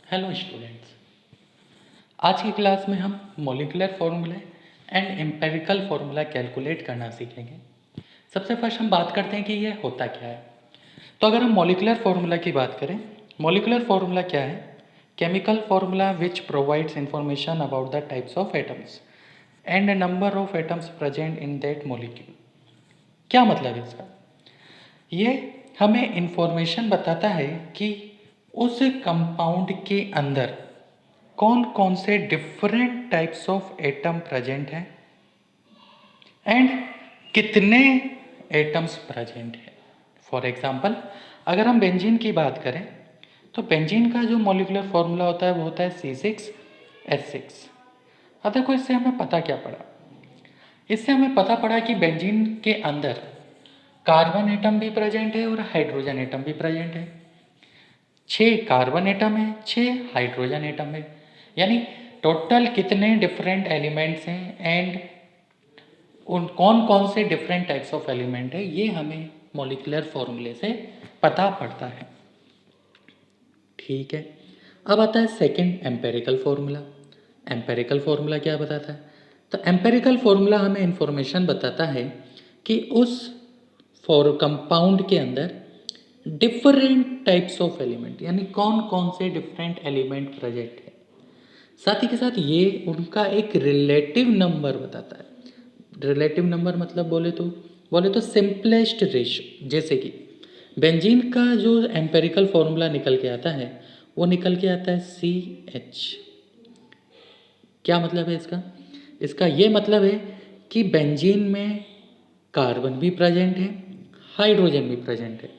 Hello students. आज की class में हम मॉलिक्यूलर फॉर्मूले एंड एम्पेरिकल फॉर्मूला कैलकुलेट करना सीखेंगे। सबसे फर्स्ट हम बात करते हैं कि ये होता क्या है। तो अगर हम मॉलिक्यूलर फार्मूला की बात करें, मॉलिक्यूलर फार्मूला क्या है? Chemical formula which provides information about the types of atoms and number of atoms present in that molecule. क्या मतलब है इसका? ये हमें इंफॉर्मेशन बताता है कि उस कंपाउंड के अंदर कौन कौन से different types of atom present हैं एंड कितने एटम्स प्रेजेंट हैं। फॉर एग्जांपल, अगर हम बेंजीन की बात करें तो बेंजीन का जो मॉलिक्यूलर फॉर्मूला होता है वो होता है C6H6। अब देखो, इससे हमें पता क्या पड़ा? इससे हमें पता पड़ा कि बेंजीन के अंदर कार्बन एटम भी प्रेजेंट है और हाइड्रोजन एटम भी प्रेजेंट है। 6 कार्बन एटम है, 6 हाइड्रोजन एटम है, यानी टोटल कितने डिफरेंट एलिमेंट्स हैं एंड उन कौन कौन से डिफरेंट टाइप्स ऑफ एलिमेंट है, ये हमें मॉलिक्यूलर फॉर्मूले से पता पड़ता है। ठीक है, अब आता है second empirical formula. Empirical formula क्या बताता है? तो एम्पेरिकल फॉर्मूला हमें इंफॉर्मेशन बताता है कि उस फॉर कंपाउंड के अंदर डिफरेंट टाइप्स ऑफ एलिमेंट, यानी कौन कौन से डिफरेंट एलिमेंट प्रेजेंट है। साथ ही के साथ ये उनका एक रिलेटिव नंबर बताता है। रिलेटिव नंबर मतलब बोले तो सिंपलेस्ट रेशियो। जैसे कि बेंजीन का जो एम्पेरिकल फॉर्मूला निकल के आता है वो निकल के आता है CH। क्या मतलब है इसका? इसका ये मतलब है कि बेंजीन में कार्बन भी प्रेजेंट है, हाइड्रोजन भी प्रेजेंट है,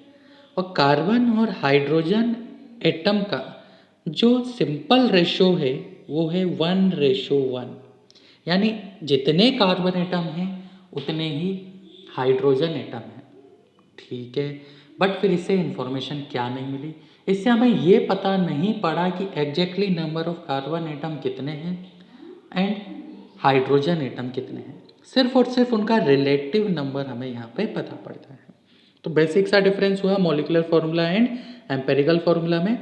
और कार्बन और हाइड्रोजन एटम का जो सिंपल रेशो है वो है 1:1। यानी जितने कार्बन एटम हैं उतने ही हाइड्रोजन एटम हैं। ठीक है, बट फिर इससे इंफॉर्मेशन क्या नहीं मिली? इससे हमें ये पता नहीं पड़ा कि exactly number of carbon atom कितने हैं एंड हाइड्रोजन एटम कितने हैं। सिर्फ और सिर्फ उनका रिलेटिव नंबर हमें यहाँ पे पता पड़ता है। तो बेसिक सा डिफरेंस हुआ molecular formula and empirical formula में।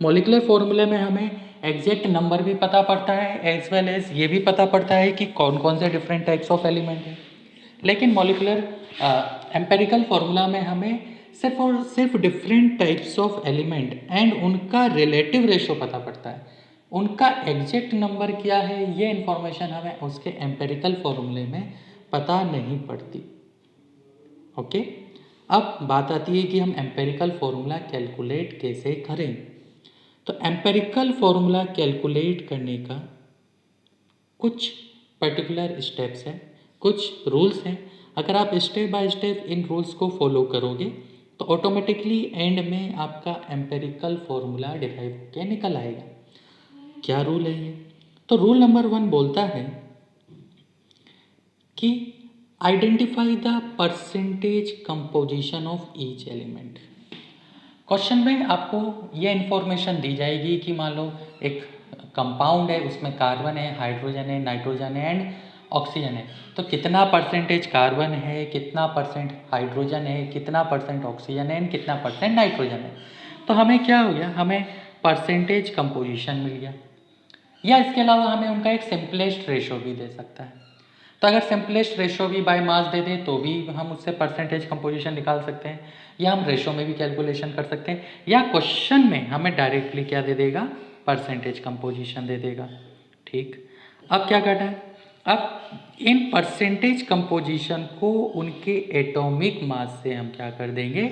मॉलिक्यूलर फार्मूले में हमें एग्जैक्ट नंबर भी पता पड़ता है एज वेल एज ये भी पता पड़ता है कि कौन कौन से डिफरेंट टाइप्स ऑफ एलिमेंट हैं। लेकिन मॉलिक्यूलर एम्पेरिकल फार्मूला में हमें सिर्फ और सिर्फ different types of element and उनका रिलेटिव रेशो पता पड़ता है। उनका एग्जैक्ट नंबर क्या है ये इन्फॉर्मेशन हमें उसके एम्पेरिकल फार्मूले में पता नहीं पड़ती। ओके, अब बात आती है कि हम एम्पेरिकल फार्मूला कैलकुलेट कैसे करें। तो एम्पेरिकल फार्मूला कैलकुलेट करने का कुछ पर्टिकुलर स्टेप्स हैं, कुछ रूल्स हैं। अगर आप step by step in rules को फॉलो करोगे तो ऑटोमेटिकली एंड में आपका एम्पेरिकल फार्मूला डिराइव होकर निकल आएगा। क्या रूल है ये? तो रूल नंबर 1 बोलता है कि identify the percentage composition of each element. Question में आपको ये इन्फॉर्मेशन दी जाएगी कि मान लो एक कंपाउंड है, उसमें कार्बन है, हाइड्रोजन है, नाइट्रोजन है एंड ऑक्सीजन है। तो कितना परसेंटेज कार्बन है, कितना परसेंट हाइड्रोजन है, कितना परसेंट ऑक्सीजन है एंड कितना परसेंट नाइट्रोजन है। तो हमें क्या हो गया? हमें परसेंटेज कंपोजिशन मिल गया। या इसके अलावा हमें उनका एक सिंपलेस्ट रेशो भी दे सकता है। तो अगर सिंपलेस्ट रेशो भी बाय मास दे दे तो भी हम उससे परसेंटेज कंपोजिशन निकाल सकते हैं, या हम रेशो में भी कैलकुलेशन कर सकते हैं, या क्वेश्चन में हमें डायरेक्टली क्या दे देगा? परसेंटेज कंपोजिशन दे देगा। ठीक, अब क्या करना है? अब इन परसेंटेज कंपोजिशन को उनके एटॉमिक मास से हम क्या कर देंगे?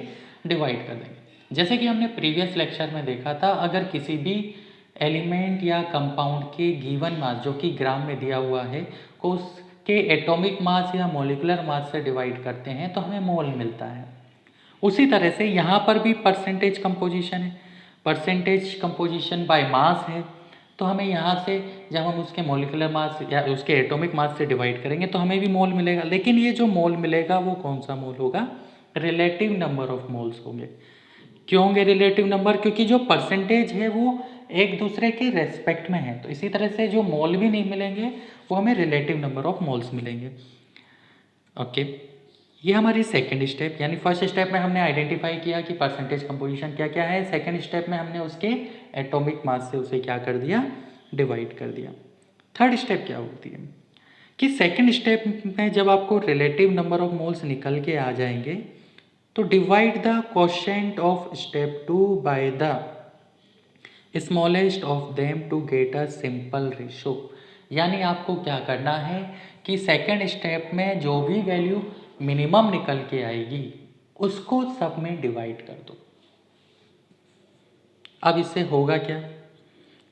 डिवाइड कर देंगे। जैसे कि हमने प्रीवियस लेक्चर में देखा था, अगर किसी भी एलिमेंट या कंपाउंड के गिवन मास जो कि ग्राम में दिया हुआ है को उसके एटॉमिक मास या मॉलिक्यूलर मास से डिवाइड करते हैं तो हमें मोल मिलता है। उसी तरह से यहाँ पर भी परसेंटेज कंपोजिशन है, परसेंटेज कंपोजिशन बाय मास है। तो हमें यहाँ से जब हम उसके मॉलिक्यूलर मास या उसके एटॉमिक मास से डिवाइड करेंगे तो हमें भी मोल मिलेगा। लेकिन ये जो मोल मिलेगा वो कौन सा मोल होगा? रिलेटिव नंबर ऑफ मोल्स होंगे। क्यों होंगे रिलेटिव नंबर? क्योंकि जो परसेंटेज है वो एक दूसरे के रेस्पेक्ट में है। तो इसी तरह से जो मोल भी नहीं मिलेंगे वो हमें रिलेटिव नंबर ऑफ मोल्स मिलेंगे। ओके, ये हमारी सेकंड स्टेप, यानी फर्स्ट स्टेप में हमने आइडेंटिफाई किया कि परसेंटेज कंपोजिशन क्या क्या है। सेकंड स्टेप में हमने उसके एटॉमिक मास से उसे क्या कर दिया, डिवाइड कर दिया। थर्ड स्टेप क्या होती है कि सेकंड स्टेप में जब आपको रिलेटिव नंबर ऑफ मोल्स निकल के आ जाएंगे तो divide the quotient of step 2 by the smallest of them to get a simple ratio. यानी आपको क्या करना है कि सेकंड स्टेप में जो भी वैल्यू मिनिमम निकल के आएगी उसको सब में डिवाइड कर दो। अब इससे होगा क्या,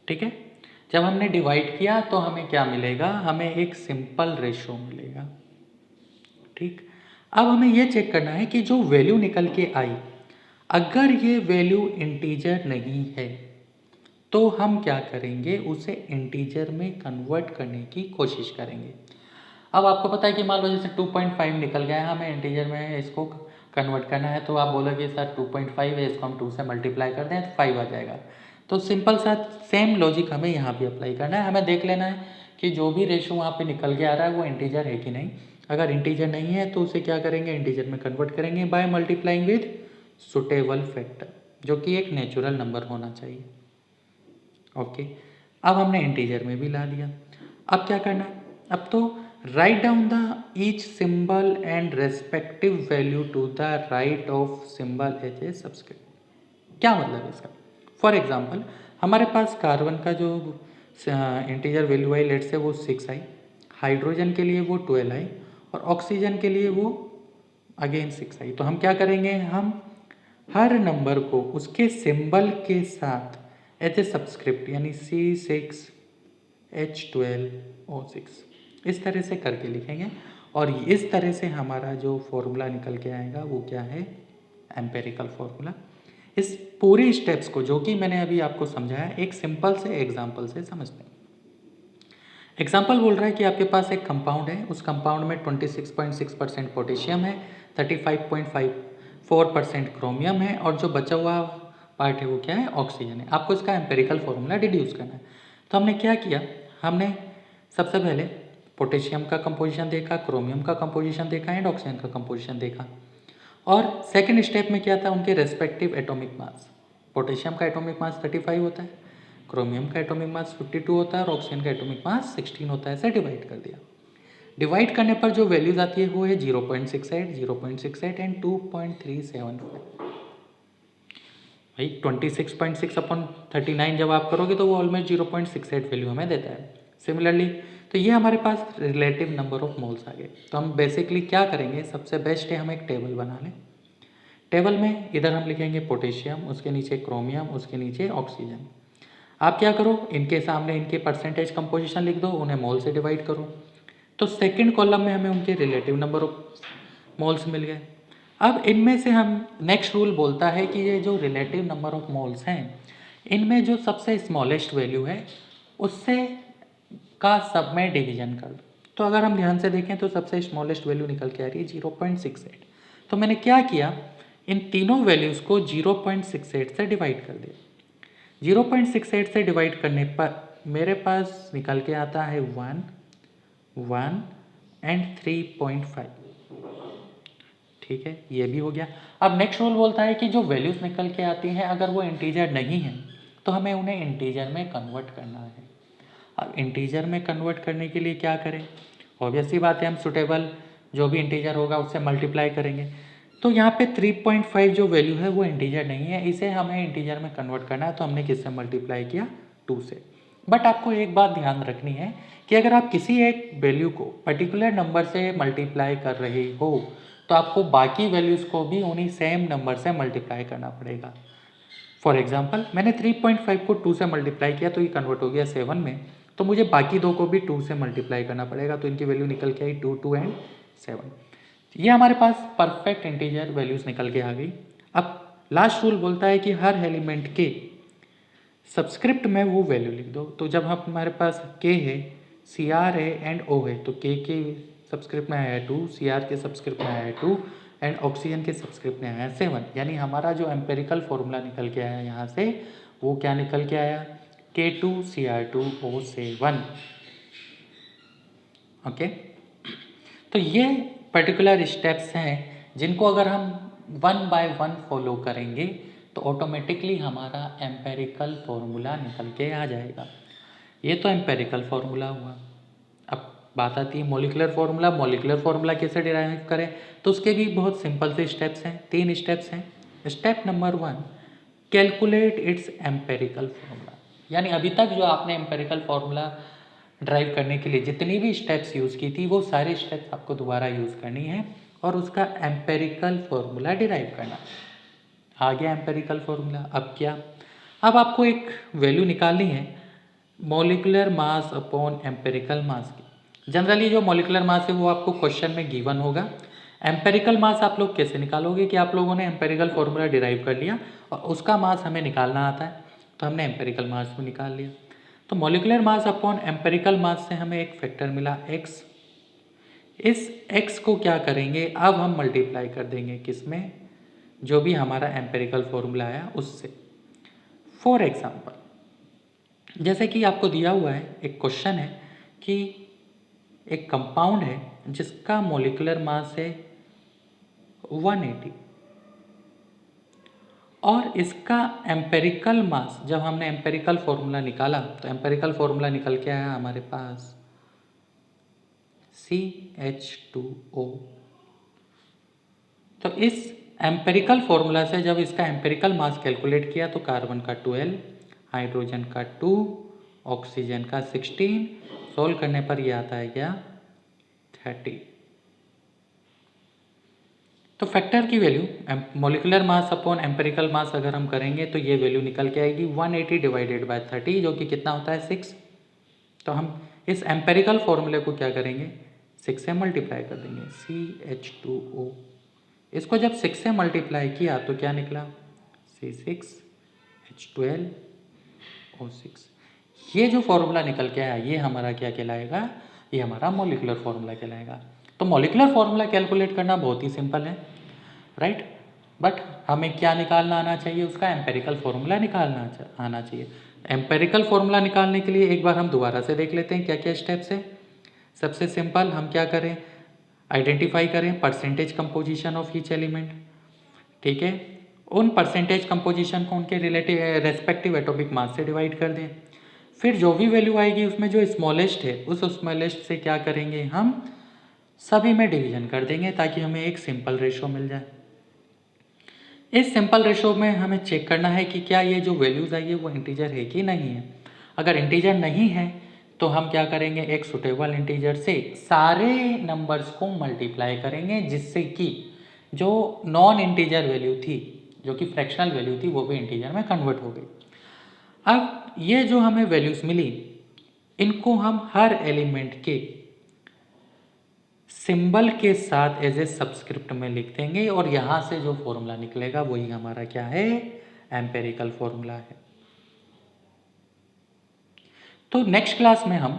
ठीक है, जब हमने डिवाइड किया तो हमें क्या मिलेगा, हमें एक सिंपल रेशो मिलेगा। ठीक, अब हमें यह चेक करना है कि जो वैल्यू निकल के आई अगर ये वैल्यू इंटीजर नहीं है तो हम क्या करेंगे, उसे इंटीजर में कन्वर्ट करने की कोशिश करेंगे। अब आपको पता है कि मान लो जैसे 2.5 निकल गया है, हमें इंटीजर में इसको कन्वर्ट करना है, तो आप बोलोगे सर 2.5 है, इसको हम 2 से मल्टीप्लाई कर दें तो 5 आ जाएगा। तो सिंपल सा सेम लॉजिक हमें यहाँ भी अप्लाई करना है। हमें देख लेना है कि जो भी रेशो वहाँ पे निकल के आ रहा है वो इंटीजर है कि नहीं। अगर इंटीजर नहीं है तो उसे क्या करेंगे, इंटीजर में कन्वर्ट करेंगे by multiplying with suitable factor, जो कि एक नेचुरल नंबर होना चाहिए। ओके, अब हमने इंटीजर में भी ला दिया। अब क्या करना है, अब तो write down the each symbol and respective value to the right of symbol as a subscript. क्या मतलब है इसका, फॉर एग्जाम्पल हमारे पास कार्बन का जो इंटीजर वैल्यू आई लेट से वो 6 आई, हाइड्रोजन के लिए वो 12 आई और ऑक्सीजन के लिए वो अगेन 6 आई। तो हम क्या करेंगे, हम हर नंबर को उसके सिंबल के साथ एज ए सब्सक्रिप्ट यानी C6H12O6 इस तरह से करके लिखेंगे और इस तरह से हमारा जो फॉर्मूला निकल के आएगा वो क्या है, एम्पेरिकल फॉर्मूला। इस पूरी स्टेप्स को जो कि मैंने अभी आपको समझाया एक सिंपल से एग्जाम्पल से समझते हैं। एग्जाम्पल बोल रहा है कि आपके पास एक कंपाउंड है, उस कंपाउंड में 26.6% पोटेशियम है, 35.54% क्रोमियम है और जो बचा हुआ पार्ट है वो क्या है, ऑक्सीजन है। आपको इसका एम्पेरिकल फॉर्मूला डिड्यूस करना है। तो हमने क्या किया, हमने सबसे पहले पोटेशियम का कंपोजिशन देखा, क्रोमियम का कंपोजिशन देखा एंड ऑक्सीजन का कंपोजिशन देखा। और सेकेंड स्टेप में क्या था, उनके रेस्पेक्टिव एटॉमिक मास। पोटेशियम का एटॉमिक मास 35 होता है, क्रोमियम का एटॉमिक मास 52 होता है और ऑक्सीजन का एटॉमिक मास 16 होता है। ऐसे डिवाइड कर दिया। डिवाइड करने पर जो वैल्यूज आती है वो है 0.68, 0.68 एंड 2.375। भाई 26.6 अपॉन 39 जब आप करोगे तो वो ऑलमोस्ट 0.68 वैल्यू हमें देता है। सिमिलरली तो ये हमारे पास रिलेटिव नंबर ऑफ मोल्स आ गए। तो हम बेसिकली क्या करेंगे, सबसे बेस्ट है हम एक टेबल बना लें। टेबल में इधर हम लिखेंगे पोटेशियम, उसके नीचे क्रोमियम, उसके नीचे ऑक्सीजन। आप क्या करो, इनके सामने इनके परसेंटेज कंपोजिशन लिख दो, उन्हें मोल से डिवाइड करो। तो सेकंड कॉलम में हमें उनके रिलेटिव नंबर ऑफ मोल्स मिल गए। अब इनमें से हम नेक्स्ट रूल बोलता है कि ये जो रिलेटिव नंबर ऑफ मोल्स हैं इनमें जो सबसे स्मॉलेस्ट वैल्यू है उससे का सब में डिवीजन कर दो। तो अगर हम ध्यान से देखें तो सबसे स्मॉलेस्ट वैल्यू निकल के आ रही है 0.68। तो मैंने क्या किया, इन तीनों वैल्यूज़ को 0.68 से डिवाइड कर दिया। 0.68 से डिवाइड करने पर मेरे पास निकल के आता है 1, 1 एंड 3.5। ठीक है, ये भी हो गया। अब नेक्स्ट रूल बोलता है कि जो वैल्यूज़ निकल के आती हैं अगर वो इंटीजर नहीं है तो हमें उन्हें इंटीजर में कन्वर्ट करना है। अब इंटीजर में कन्वर्ट करने के लिए क्या करें, ऑब्वियस सी बात है, हम सुटेबल जो भी इंटीजर होगा उससे मल्टीप्लाई करेंगे। तो यहाँ पे 3.5 जो वैल्यू है वो इंटीजर नहीं है, इसे हमें इंटीजर में कन्वर्ट करना है। तो हमने किससे मल्टीप्लाई किया, 2 से। बट आपको एक बात ध्यान रखनी है कि अगर आप किसी एक वैल्यू को पर्टिकुलर नंबर से मल्टीप्लाई कर रहे हो तो आपको बाकी वैल्यूज़ को भी उन्हीं सेम नंबर से मल्टीप्लाई करना पड़ेगा। फॉर एग्जाम्पल मैंने 3.5 को 2 से मल्टीप्लाई किया तो ये कन्वर्ट हो गया 7 में, तो मुझे बाकी दो को भी 2 से मल्टीप्लाई करना पड़ेगा। तो इनकी वैल्यू निकल के आई 2, 2 एंड 7। ये हमारे पास परफेक्ट इंटीजर वैल्यूज़ निकल के आ गई। अब लास्ट रूल बोलता है कि हर एलिमेंट के सब्सक्रिप्ट में वो वैल्यू लिख दो। तो जब हमारे पास के है, सी आर है एंड ओ है, तो के सब्सक्रिप्ट में आया 2, सी आर के सब्सक्रिप्ट में आया 2 एंड ऑक्सीजन के सब्सक्रिप्ट में आया 7। यानी हमारा जो एम्पेरिकल फॉर्मूला निकल के आया यहाँ से वो क्या निकल के आया, K2Cr2O7। ओके, तो ये पर्टिकुलर स्टेप्स हैं जिनको अगर हम 1 बाय 1 फॉलो करेंगे तो ऑटोमेटिकली हमारा एम्पेरिकल फॉर्मूला निकल के आ जाएगा। ये तो एम्पेरिकल फॉर्मूला हुआ। अब बात आती है मॉलिक्यूलर फॉर्मूला। मॉलिक्यूलर फॉर्मूला कैसे डिराइव करें, तो उसके भी बहुत सिंपल से स्टेप्स हैं, 3 स्टेप्स हैं। Step number 1, calculate its empirical formula. यानी अभी तक जो आपने एम्पेरिकल फॉर्मूला ड्राइव करने के लिए जितनी भी स्टेप्स यूज़ की थी वो सारे स्टेप्स आपको दोबारा यूज़ करनी है और उसका एम्पेरिकल फॉर्मूला डिराइव करना। आ गया एम्पेरिकल फॉर्मूला। अब क्या, अब आपको एक वैल्यू निकालनी है मॉलिक्यूलर मास अपॉन एम्पेरिकल मास की। जनरली जो मॉलिक्यूलर मास है वो आपको क्वेश्चन में गिवन होगा। एम्पेरिकल मास आप लोग कैसे निकालोगे कि आप लोगों ने एम्पेरिकल फॉर्मूला डिराइव कर लिया और उसका मास हमें निकालना आता है, तो हमने एम्पेरिकल मास को निकाल लिया। तो मॉलिक्यूलर मास अपॉन एम्पेरिकल मास से हमें एक फैक्टर मिला x। इस x को क्या करेंगे, अब हम मल्टीप्लाई कर देंगे किसमें, जो भी हमारा एम्पेरिकल फॉर्मूला आया उससे। फॉर एग्जाम्पल जैसे कि आपको दिया हुआ है एक क्वेश्चन है कि एक कंपाउंड है जिसका मॉलिक्यूलर मास है 180 और इसका एम्पेरिकल मास, जब हमने एम्पेरिकल फॉर्मूला निकाला तो एम्पेरिकल फॉर्मूला निकल के आया हमारे पास CH2O। तो इस एम्पेरिकल फॉर्मूला से जब इसका एम्पेरिकल मास कैलकुलेट किया तो कार्बन का 12, हाइड्रोजन का 2, ऑक्सीजन का 16, सोल्व करने पर यह आता है क्या 30। तो फैक्टर की value molecular mass upon empirical मास अगर हम करेंगे तो ये वैल्यू निकल के आएगी 180 डिवाइडेड बाय 30, जो कि कितना होता है 6। तो हम इस एम्पेरिकल फॉर्मूले को क्या करेंगे 6 से मल्टीप्लाई कर देंगे, CH2O। इसको जब 6 से मल्टीप्लाई किया तो क्या निकला C6H12O6। ये जो फॉर्मूला निकल के आया ये हमारा क्या कहलाएगा, ये हमारा मॉलिक्यूलर फॉर्मूला कहलाएगा। तो मॉलिक्यूलर फॉर्मूला कैलकुलेट करना बहुत ही सिंपल है, राइट। बट हमें क्या निकालना आना चाहिए, उसका एम्पेरिकल फॉर्मूला निकालना आना चाहिए। एम्पेरिकल फॉर्मूला निकालने के लिए एक बार हम दोबारा से देख लेते हैं क्या क्या स्टेप्स है। सबसे सिंपल हम क्या करें, आइडेंटिफाई करें percentage composition of each element. ठीक है, उन परसेंटेज कंपोजिशन को उनके रिलेटिव रेस्पेक्टिव एटॉमिक मास से डिवाइड कर दें। फिर जो भी वैल्यू आएगी उसमें जो स्मॉलेस्ट है उस स्मॉलेस्ट से क्या करेंगे, हम सभी में डिवीजन कर देंगे ताकि हमें एक सिंपल रेशो मिल जाए। इस सिंपल रेशो में हमें चेक करना है कि क्या ये जो वैल्यूज़ आई है वो इंटीजर है कि नहीं है। अगर इंटीजर नहीं है तो हम क्या करेंगे, एक सुटेबल इंटीजर से सारे नंबर्स को मल्टीप्लाई करेंगे जिससे कि जो नॉन इंटीजर वैल्यू थी, जो कि फ्रैक्शनल वैल्यू थी, वो भी इंटीजर में कन्वर्ट हो गई। अब ये जो हमें वैल्यूज़ मिली इनको हम हर एलिमेंट के सिंबल के साथ एज ए सब्सक्रिप्ट में लिख देंगे और यहाँ से जो फॉर्मूला निकलेगा वही हमारा क्या है, एम्पेरिकल फॉर्मूला है। तो नेक्स्ट क्लास में हम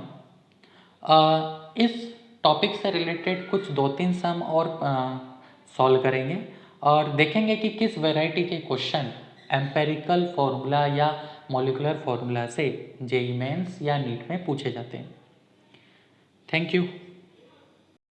इस टॉपिक से रिलेटेड कुछ 2-3 सम और सॉल्व करेंगे और देखेंगे कि किस वैरायटी के क्वेश्चन एम्पेरिकल फॉर्मूला या मॉलिक्यूलर फॉर्मूला से जेईई मेंस या नीट में पूछे जाते हैं। Thank you.